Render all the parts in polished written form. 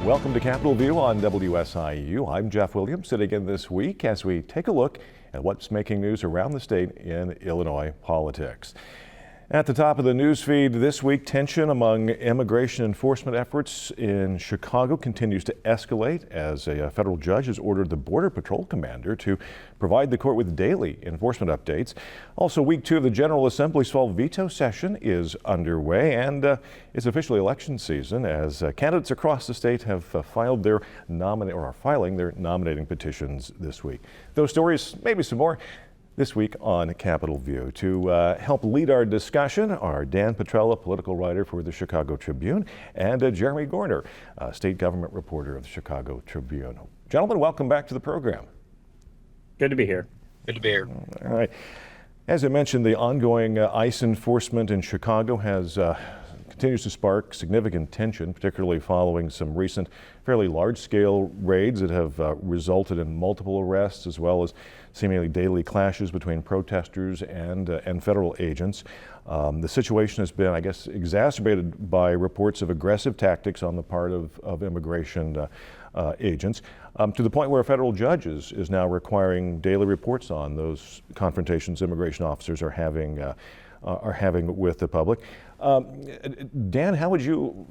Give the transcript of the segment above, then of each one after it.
Welcome to Capitol View on WSIU. I'm Jeff Wiliams, sitting in this week as we take a look at what's making news around the state in Illinois politics. At the top of the news feed this week, tension among immigration enforcement efforts in Chicago continues to escalate as a federal judge has ordered the Border Patrol commander to provide the court with daily enforcement updates. Also, week 2 of the General Assembly's fall veto session is underway, and it's officially election season as candidates across the state have filed their are filing their nominating petitions this week. Those stories, maybe some more, this week on Capitol View. To help lead our discussion are Dan Petrella, political writer for the Chicago Tribune, and Jeremy Gorner, state government reporter of the Chicago Tribune. Gentlemen, welcome back to the program. Good to be here. Good to be here. All right. As I mentioned, the ongoing ICE enforcement in Chicago continues to spark significant tension, particularly following some recent fairly large-scale raids that have resulted in multiple arrests, as well as seemingly daily clashes between protesters and federal agents. The situation has been, I guess, exacerbated by reports of aggressive tactics on the part of immigration agents, to the point where a federal judge is now requiring daily reports on those confrontations immigration officers are having with the public. Dan, how would you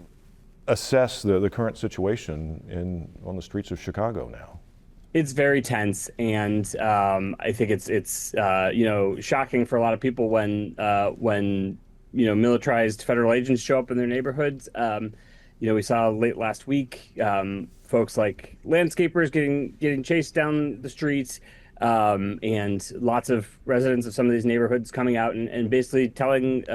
assess the current situation on the streets of Chicago now? It's very tense, and I think it's shocking for a lot of people when militarized federal agents show up in their neighborhoods. We saw late last week folks like landscapers getting chased down the streets. And lots of residents of some of these neighborhoods coming out and basically telling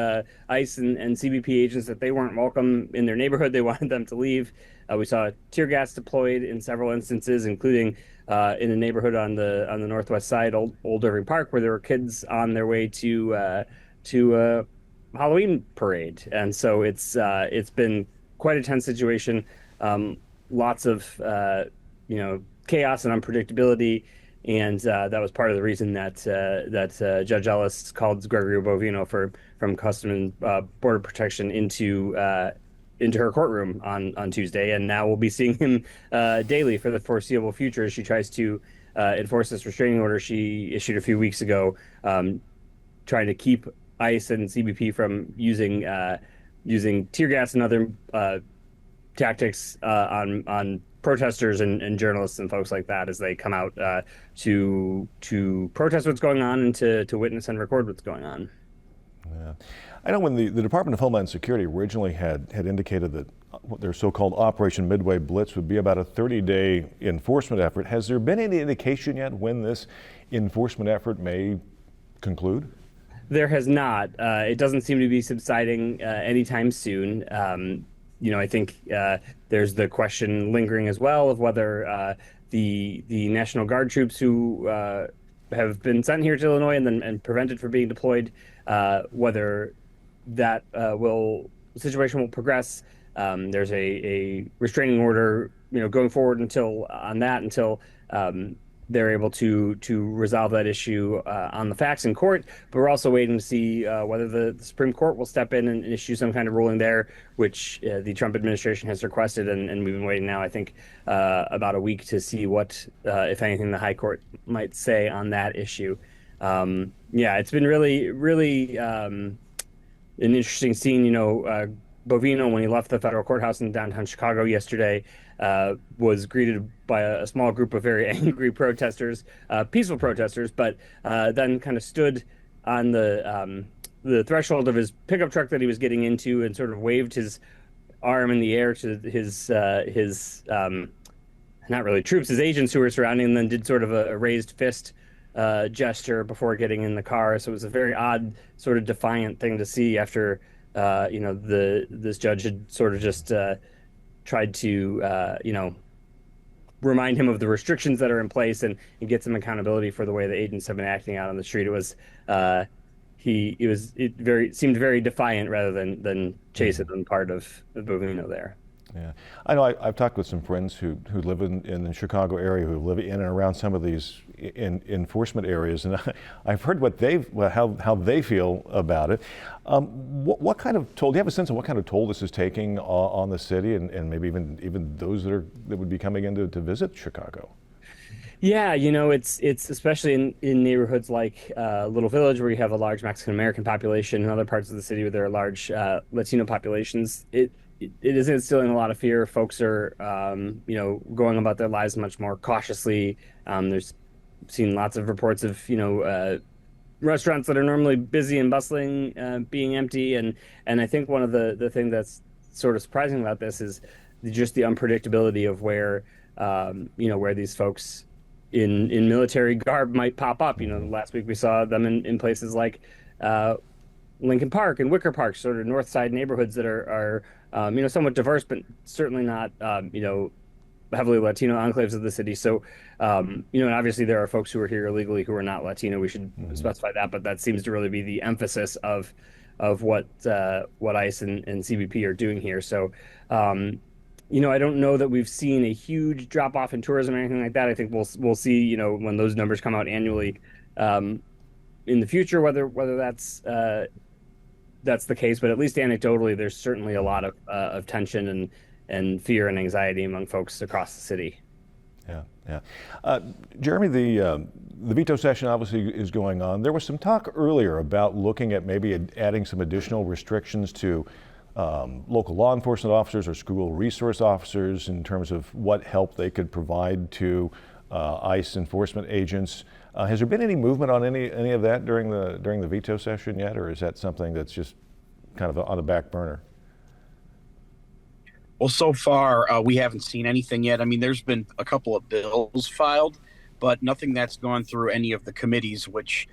ICE and CBP agents that they weren't welcome in their neighborhood. They wanted them to leave. We saw tear gas deployed in several instances, including in a neighborhood on the northwest side, Old Irving Park, where there were kids on their way to a Halloween parade. And so it's been quite a tense situation. Lots of chaos and unpredictability. And that was part of the reason that Judge Ellis called Gregorio Bovino from Customs and Border Protection into her courtroom on Tuesday, and now we'll be seeing him daily for the foreseeable future as she tries to enforce this restraining order she issued a few weeks ago, trying to keep ICE and CBP from using tear gas and other tactics on protesters and journalists and folks like that as they come out to protest what's going on and to witness and record what's going on. Yeah. I know when the Department of Homeland Security originally had indicated that what their so-called Operation Midway Blitz would be about a 30-day enforcement effort. Has there been any indication yet when this enforcement effort may conclude? There has not. It doesn't seem to be subsiding anytime soon. I think there's the question lingering as well of whether the National Guard troops who have been sent here to Illinois and prevented from being deployed, whether that situation will progress. There's a restraining order, going forward until they're able to resolve that issue on the facts in court. But we're also waiting to see whether the Supreme Court will step in and issue some kind of ruling there, which the Trump administration has requested. And we've been waiting now, I think, about a week to see what, if anything, the High Court might say on that issue. It's been really, really an interesting scene. Bovino, when he left the federal courthouse in downtown Chicago yesterday, was greeted by a small group of very angry protesters, peaceful protesters, but then kind of stood on the threshold of his pickup truck that he was getting into and sort of waved his arm in the air to his not really troops, his agents who were surrounding him, then did sort of a raised fist gesture before getting in the car. So it was a very odd, sort of defiant thing to see after this judge had sort of just tried to remind him of the restrictions that are in place and get some accountability for the way the agents have been acting out on the street. It was seemed very defiant rather than chastened on part of Bovino there. Yeah, I know. I've talked with some friends who live in the Chicago area, who live in and around some of these enforcement areas, and I've heard how they feel about it. What kind of toll? Do you have a sense of what kind of toll this is taking on the city, and maybe even those that would be coming in to visit Chicago? Yeah, it's especially in neighborhoods like Little Village, where you have a large Mexican American population, and other parts of the city where there are large Latino populations. It is instilling a lot of fear. Folks are, going about their lives much more cautiously. There's seen lots of reports of, restaurants that are normally busy and bustling being empty, and I think one of the thing that's sort of surprising about this is just the unpredictability of where these folks in military garb might pop up. Last week we saw them in places like Lincoln Park and Wicker Park, sort of north side neighborhoods that are somewhat diverse, but certainly not heavily Latino enclaves of the city. So, and obviously there are folks who are here illegally who are not Latino. We should specify that, but that seems to really be the emphasis of what ICE and CBP are doing here. So, I don't know that we've seen a huge drop off in tourism or anything like that. I think we'll see, when those numbers come out annually in the future, whether that's the case. But at least anecdotally, there's certainly a lot of tension and fear and anxiety among folks across the city. Yeah, yeah. Jeremy, the veto session obviously is going on. There was some talk earlier about looking at maybe adding some additional restrictions to local law enforcement officers or school resource officers in terms of what help they could provide to ICE enforcement agents. Has there been any movement on any of that during the veto session yet, or is that something that's just kind of on the back burner? Well, so far, we haven't seen anything yet. I mean, there's been a couple of bills filed, but nothing that's gone through any of the committees which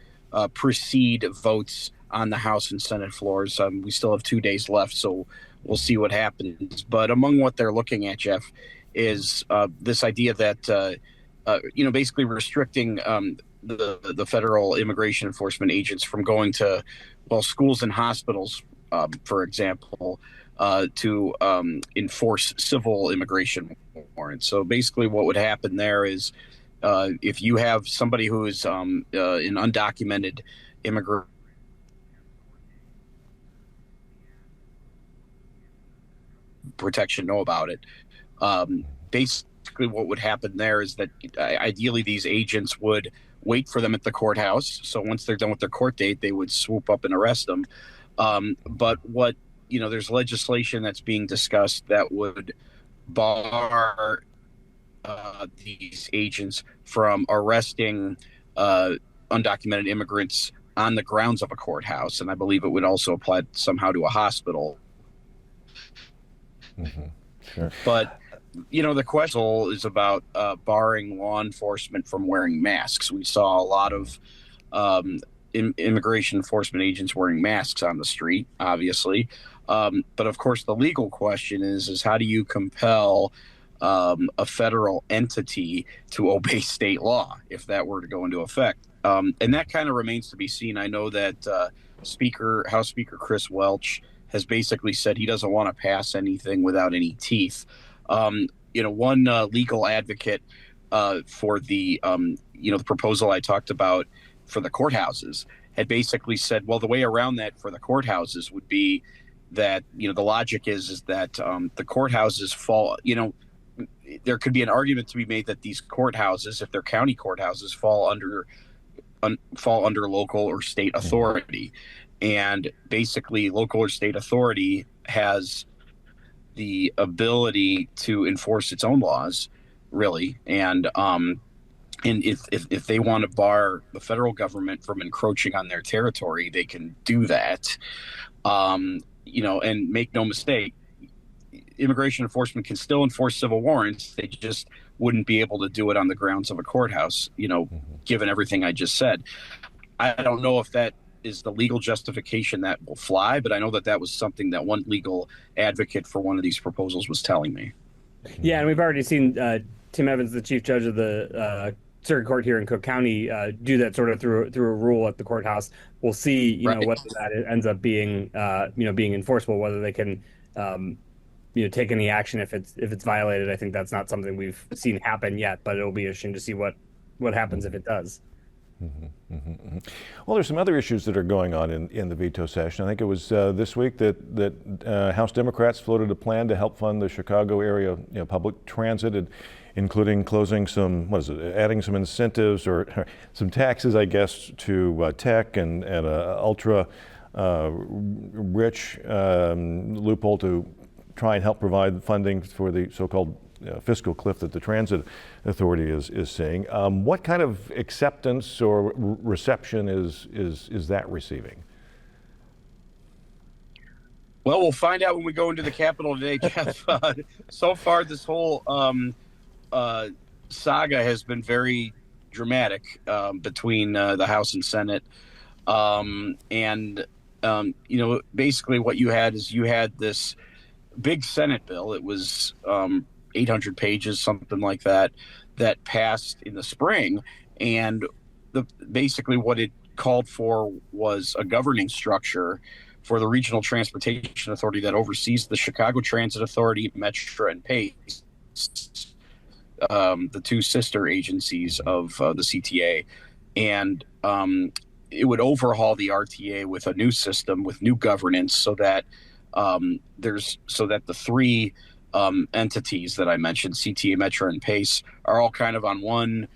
precede votes on the House and Senate floors. We still have 2 days left, so we'll see what happens. But among what they're looking at, Jeff, is this idea that, basically restricting the federal immigration enforcement agents from going to, schools and hospitals, for example, to enforce civil immigration warrants. So basically what would happen there is if you have somebody who is an undocumented immigrant, protection know about it. Basically what would happen there is that ideally these agents would wait for them at the courthouse. So once they're done with their court date, they would swoop up and arrest them. But there's legislation that's being discussed that would bar these agents from arresting undocumented immigrants on the grounds of a courthouse. And I believe it would also apply somehow to a hospital. Mm-hmm. Sure. But, the question is about barring law enforcement from wearing masks. We saw a lot of immigration enforcement agents wearing masks on the street, obviously. But of course, the legal question is how do you compel a federal entity to obey state law if that were to go into effect? And that kind of remains to be seen. I know that House Speaker Chris Welch has basically said he doesn't want to pass anything without any teeth. One legal advocate for the proposal I talked about for the courthouses had basically said, well, the way around that for the courthouses would be that, the logic is that the courthouses fall, there could be an argument to be made that these courthouses, if they're county courthouses, fall under local or state authority. And basically local or state authority has the ability to enforce its own laws, really. And if they want to bar the federal government from encroaching on their territory, they can do that. And make no mistake, immigration enforcement can still enforce civil warrants. They just wouldn't be able to do it on the grounds of a courthouse, given everything I just said. I don't know if that is the legal justification that will fly, but I know that was something that one legal advocate for one of these proposals was telling me. Yeah, and we've already seen Tim Evans, the chief judge of the circuit court here in Cook County, do that sort of through a rule at the courthouse. We'll see, Right. Whether that ends up being, being enforceable, whether they can, take any action if it's violated. I think that's not something we've seen happen yet, but it'll be interesting to see what happens if it does. Well, there's some other issues that are going on in the veto session. I think it was this week that House Democrats floated a plan to help fund the Chicago area public transit, including closing adding some incentives or some taxes, I guess, to tech and ultra rich loophole to try and help provide funding for the so-called fiscal cliff that the transit authority is seeing. What kind of acceptance or reception is that receiving? Well, we'll find out when we go into the Capitol today, Jeff. So far, this whole saga has been very dramatic between the House and Senate. Basically what you had this big Senate bill. It was 800 pages, something like that passed in the spring. And basically what it called for was a governing structure for the Regional Transportation Authority that oversees the Chicago Transit Authority, Metro, and PACE, the two sister agencies of the CTA. And it would overhaul the RTA with a new system, with new governance, so that the three entities that I mentioned, CTA, Metro, and PACE, are all kind of on one,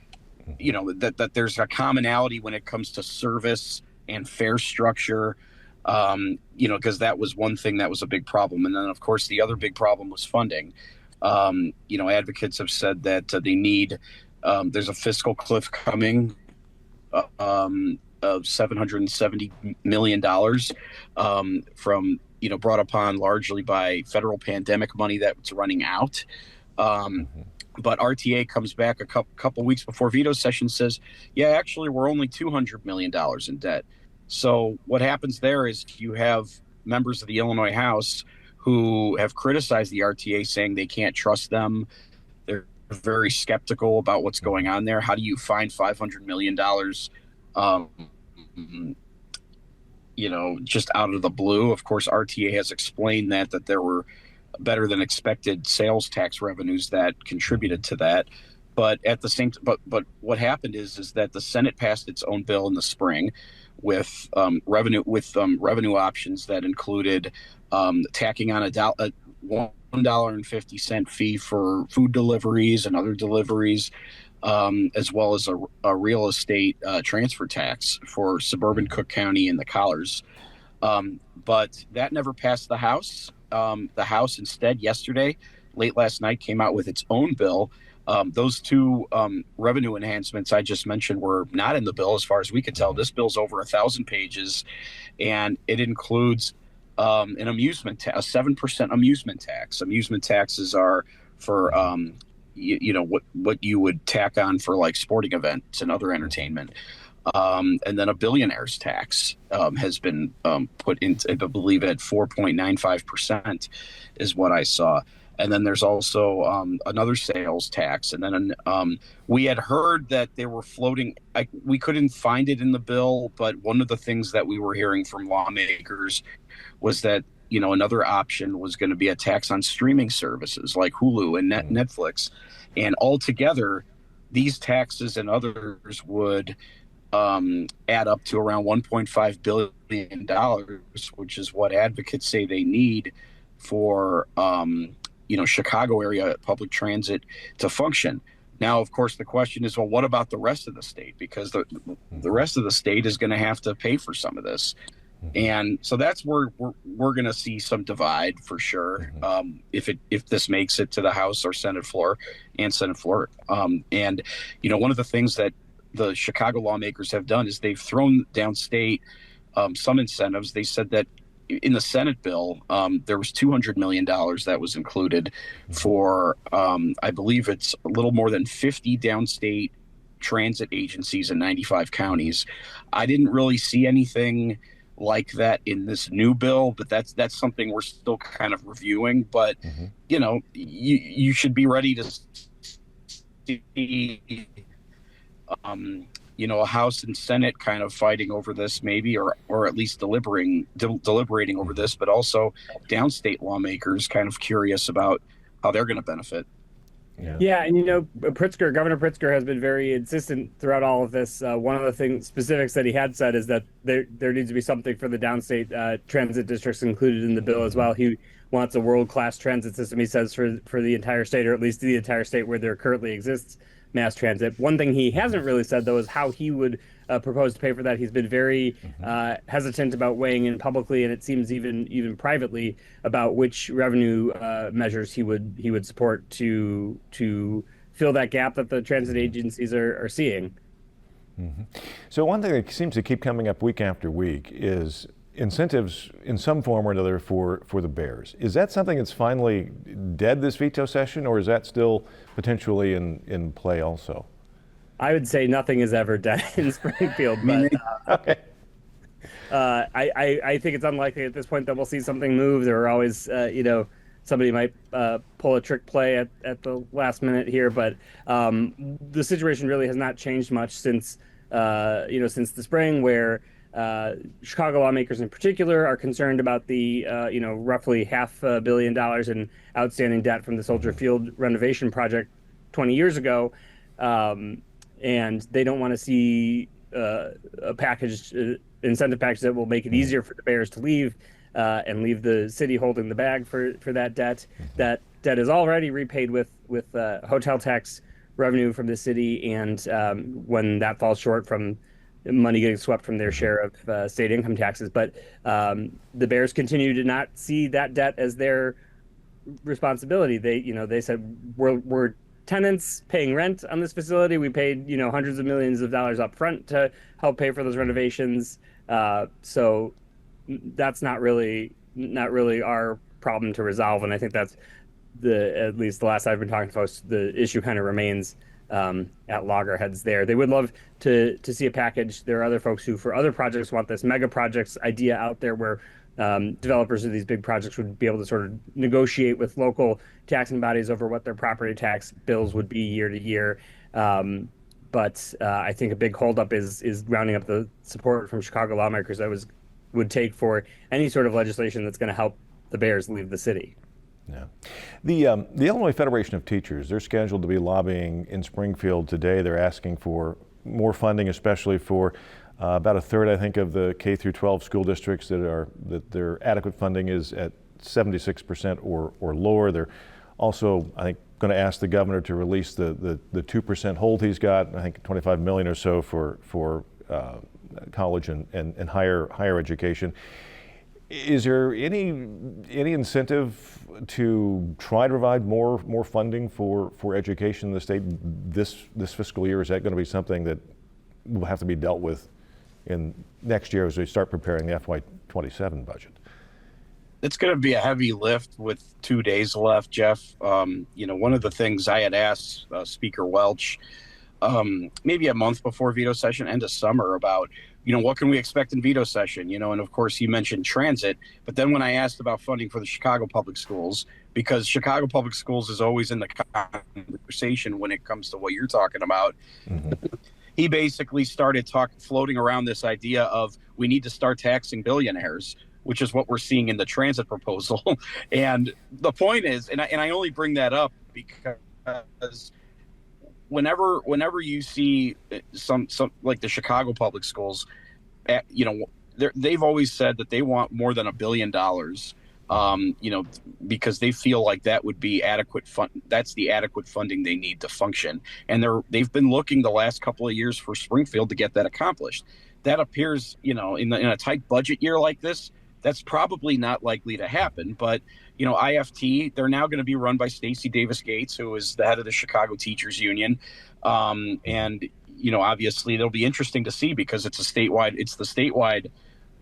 that there's a commonality when it comes to service and fare structure, because that was one thing that was a big problem. And then, of course, the other big problem was funding. Advocates have said that they need, there's a fiscal cliff coming of $770 million from, brought upon largely by federal pandemic money that's running out. But RTA comes back a couple weeks before veto session, says, yeah, actually, we're only $200 million in debt. So what happens there is you have members of the Illinois House who have criticized the RTA, saying they can't trust them. They're very skeptical about what's going on there. How do you find $500 million just out of the blue? Of course, RTA has explained that there were better than expected sales tax revenues that contributed to that. But at the same time, but what happened is that the Senate passed its own bill in the spring with revenue options that included tacking on a $1.50 fee for food deliveries and other deliveries, as well as a real estate transfer tax for suburban Cook County and the Collars. But that never passed the House. The House instead yesterday, late last night, came out with its own bill. Those two revenue enhancements I just mentioned were not in the bill as far as we could tell. This bill's over 1,000 pages, and it includes an a 7% amusement tax. Amusement taxes are for what you would tack on for like sporting events and other entertainment. And then a billionaire's tax has been put into, I believe, at 4.95% is what I saw. And then there's also another sales tax. And then we had heard that they were floating. We couldn't find it in the bill, but one of the things that we were hearing from lawmakers was that, another option was going to be a tax on streaming services like Hulu and Netflix. And altogether, these taxes and others would add up to around $1.5 billion, which is what advocates say they need for Chicago area public transit to function. Now, of course, the question is, well, what about the rest of the state? Because the rest of the state is going to have to pay for some of this. And so that's where we're going to see some divide for sure, if this makes it to the House or Senate floor. And one of the things that the Chicago lawmakers have done is they've thrown downstate some incentives. They said that in the Senate bill, there was $200 million that was included for, I believe it's a little more than 50 downstate transit agencies in 95 counties. I didn't really see anything like that in this new bill, but that's something we're still kind of reviewing. But, you should be ready to see a House and Senate kind of fighting over this, maybe, or at least deliberating over this, but also downstate lawmakers kind of curious about how they're going to benefit. Yeah, and Governor Pritzker has been very insistent throughout all of this. One of the specifics that he had said is that there needs to be something for the downstate transit districts included in the bill as well. He wants a world-class transit system, he says, for the entire state, or at least the entire state where there currently exists mass transit. One thing he hasn't really said, though, is how he would propose to pay for that. He's been very hesitant about weighing in publicly, and it seems even privately, about which revenue measures he would support to fill that gap that the transit agencies are seeing. So one thing that seems to keep coming up week after week is incentives in some form or another for the Bears. Is that something that's finally dead this veto session, or is that still potentially in play also? I would say nothing is ever dead in Springfield, but okay. I think it's unlikely at this point that we'll see something move. There are always, somebody might pull a trick play at the last minute here, but the situation really has not changed much since the spring, where Chicago lawmakers in particular are concerned about the roughly $500 million in outstanding debt from the Soldier Field renovation project 20 years ago, and they don't want to see a incentive package that will make it easier for the Bears to leave and leave the city holding the bag for that debt. That debt is already repaid with hotel tax revenue from the city, and when that falls short from money getting swept from their share of state income taxes. But the Bears continue to not see that debt as their responsibility. They said we're tenants paying rent on this facility. We paid hundreds of millions of dollars up front to help pay for those renovations. So that's not really our problem to resolve. And I think that's at least the last I've been talking to folks, the issue kind of remains at loggerheads there. They would love to see a package. There are other folks who, for other projects, want this mega projects idea out there where developers of these big projects would be able to sort of negotiate with local taxing bodies over what their property tax bills would be year to year. But I think a big holdup is rounding up the support from Chicago lawmakers that would take for any sort of legislation that's going to help the Bears leave the city. Yeah. The Illinois Federation of Teachers, they're scheduled to be lobbying in Springfield today. They're asking for more funding, especially for about a third, I think, of the K through 12 school districts that their adequate funding is at 76% or lower. They're also, I think, going to ask the governor to release the 2% hold he's got, I think $25 million or so for college and higher education. Is there any incentive to try to provide more funding for education in the state this fiscal year? Is that going to be something that will have to be dealt with in next year as we start preparing the FY27 budget? It's going to be a heavy lift with 2 days left, Jeff. One of the things I had asked Speaker Welch maybe a month before veto session, end of summer, about what can we expect in veto session? And of course he mentioned transit. But then when I asked about funding for the Chicago Public Schools, because Chicago Public Schools is always in the conversation when it comes to what you're talking about, he basically started floating around this idea of we need to start taxing billionaires, which is what we're seeing in the transit proposal. And the point is, and I only bring that up because whenever you see some like the Chicago Public Schools, they've always said that they want more than $1 billion, because they feel like that would be adequate fund. That's the adequate funding they need to function. And they've been looking the last couple of years for Springfield to get that accomplished. That appears, in a tight budget year like this, that's probably not likely to happen. But, IFT, they're now going to be run by Stacey Davis Gates, who is the head of the Chicago Teachers Union. And, obviously it'll be interesting to see because it's the statewide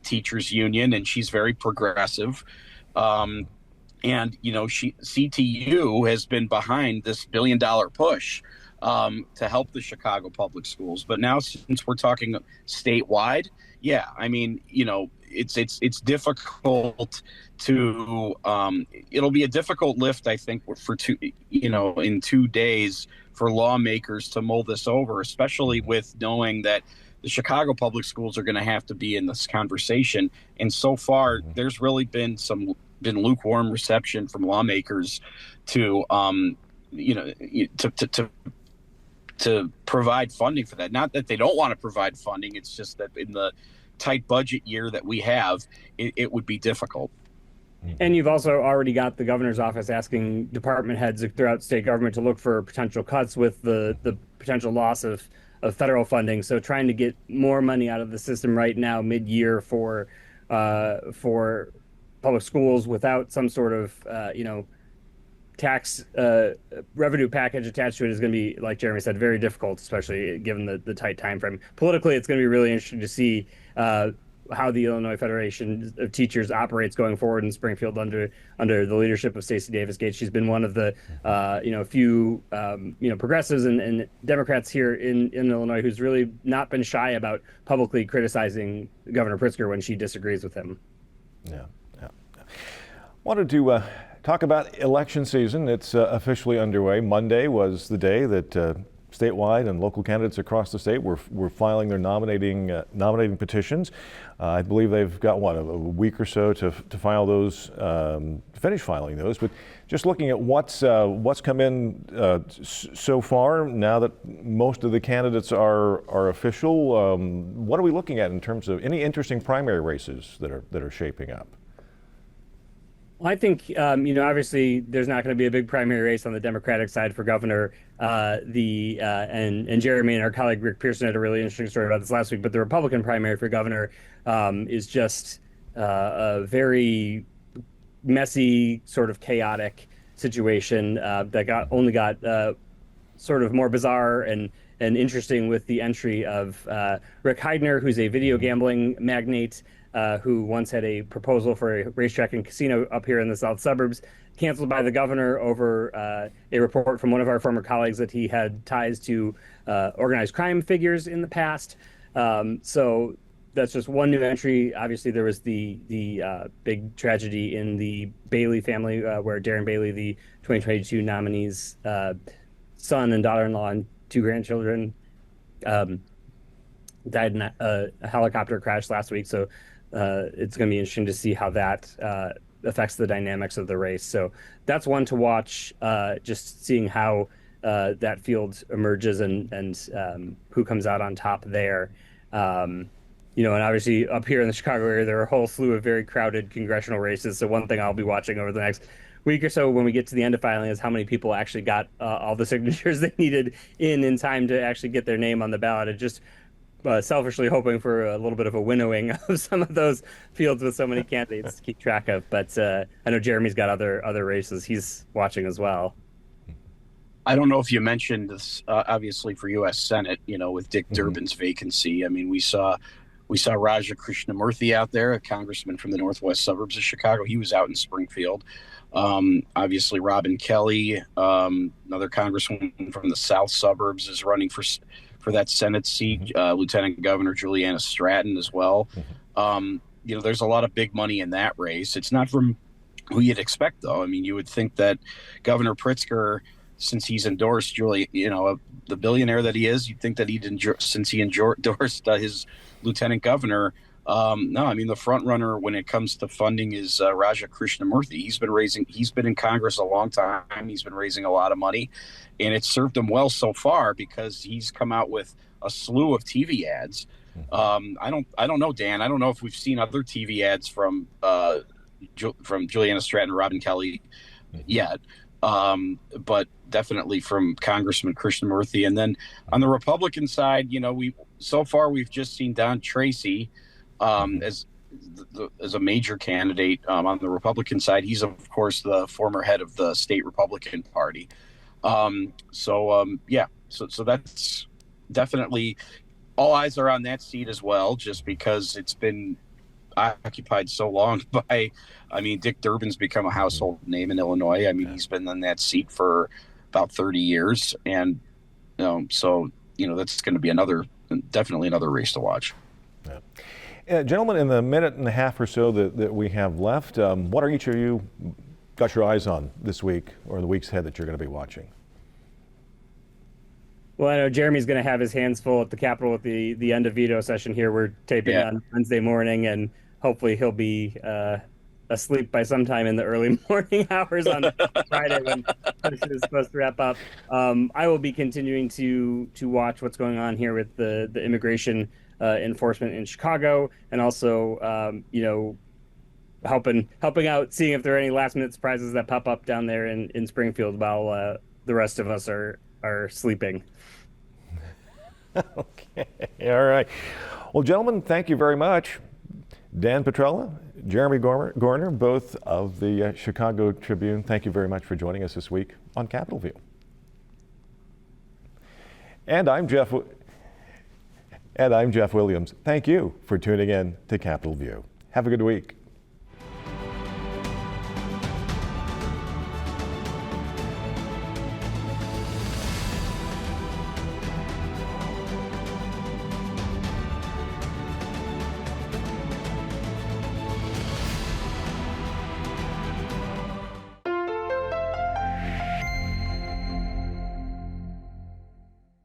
teachers union, and she's very progressive. And, CTU has been behind this $1 billion push. to help the Chicago public schools. But now, since we're talking statewide, yeah, I mean, it's difficult to it'll be a difficult lift, I think, for in 2 days for lawmakers to mull this over, especially with knowing that the Chicago public schools are going to have to be in this conversation. And so far, there's really been lukewarm reception from lawmakers to to provide funding for that. Not that they don't want to provide funding. It's just that in the tight budget year that we have, it would be difficult. And you've also already got the governor's office asking department heads throughout state government to look for potential cuts with the potential loss of federal funding. So trying to get more money out of the system right now, mid-year, for public schools without some sort of tax revenue package attached to it is going to be, like Jeremy said, very difficult, especially given the tight time frame. Politically, it's going to be really interesting to see how the Illinois Federation of Teachers operates going forward in Springfield under the leadership of Stacey Davis Gates. She's been one of the few progressives and Democrats here in Illinois who's really not been shy about publicly criticizing Governor Pritzker when she disagrees with him. Yeah. Wanted to talk about election season. It's officially underway. Monday was the day that statewide and local candidates across the state were filing their nominating petitions. I believe they've got a week or so to file those, to finish filing those. But just looking at what's come in so far, now that most of the candidates are official, what are we looking at in terms of any interesting primary races that are shaping up? Well, I think, obviously there's not going to be a big primary race on the Democratic side for governor. And Jeremy and our colleague Rick Pearson had a really interesting story about this last week. But the Republican primary for governor is just a very messy, sort of chaotic situation that got sort of more bizarre and interesting with the entry of Rick Heidner, who's a video gambling magnate, who once had a proposal for a racetrack and casino up here in the south suburbs, canceled by the governor over a report from one of our former colleagues that he had ties to organized crime figures in the past. So that's just one new entry. Obviously, there was the big tragedy in the Bailey family where Darren Bailey, the 2022 nominee's son and daughter-in-law and 2 grandchildren, died in a helicopter crash last week. So it's going to be interesting to see how that affects the dynamics of the race. So that's one to watch, just seeing how that field emerges and who comes out on top there. And obviously up here in the Chicago area, there are a whole slew of very crowded congressional races. So one thing I'll be watching over the next week or so when we get to the end of filing is how many people actually got all the signatures they needed in time to actually get their name on the ballot. It just selfishly hoping for a little bit of a winnowing of some of those fields with so many candidates to keep track of. But I know Jeremy's got other races he's watching as well. I don't know if you mentioned this, obviously for U.S. Senate, with Dick Durbin's vacancy. I mean, we saw Raja Krishnamurthy out there, a congressman from the northwest suburbs of Chicago. He was out in Springfield. Obviously, Robin Kelly, another congresswoman from the south suburbs, is running for that Senate seat. Lieutenant Governor Juliana Stratton as well. There's a lot of big money in that race. It's not from who you'd expect, though. I mean, you would think that Governor Pritzker, since he's endorsed the billionaire that he is, you'd think that since he endorsed his lieutenant governor. No, I mean, the front runner when it comes to funding is Raja Krishnamurthy. He's been in Congress a long time. He's been raising a lot of money, and it's served him well so far because he's come out with a slew of TV ads. I don't know, Dan. I don't know if we've seen other TV ads from Juliana Stratton and Robin Kelly yet. But definitely from Congressman Krishnamurthy. And then on the Republican side, we've just seen Don Tracy as a major candidate on the Republican side. He's, of course, the former head of the state Republican Party. So that's definitely, all eyes are on that seat as well, just because it's been occupied so long by, Dick Durbin's become a household name in Illinois. He's been on that seat for about 30 years. And, So that's going to be definitely another race to watch. Yeah. Gentlemen, in the minute and a half or so that we have left, what are each of you got your eyes on this week or the weeks ahead that you're going to be watching? Well, I know Jeremy's going to have his hands full at the Capitol at the end of veto session here. We're taping on Wednesday morning, and hopefully he'll be asleep by sometime in the early morning hours on Friday when session is supposed to wrap up. I will be continuing to watch what's going on here with the immigration enforcement in Chicago, and also helping out, seeing if there are any last minute surprises that pop up down there in Springfield while the rest of us are sleeping. Okay, all right. Well, gentlemen, thank you very much. Dan Petrella, Jeremy Gorner, both of the Chicago Tribune, thank you very much for joining us this week on Capitol View. And I'm Jeff Wiliams. Thank you for tuning in to Capitol View. Have a good week.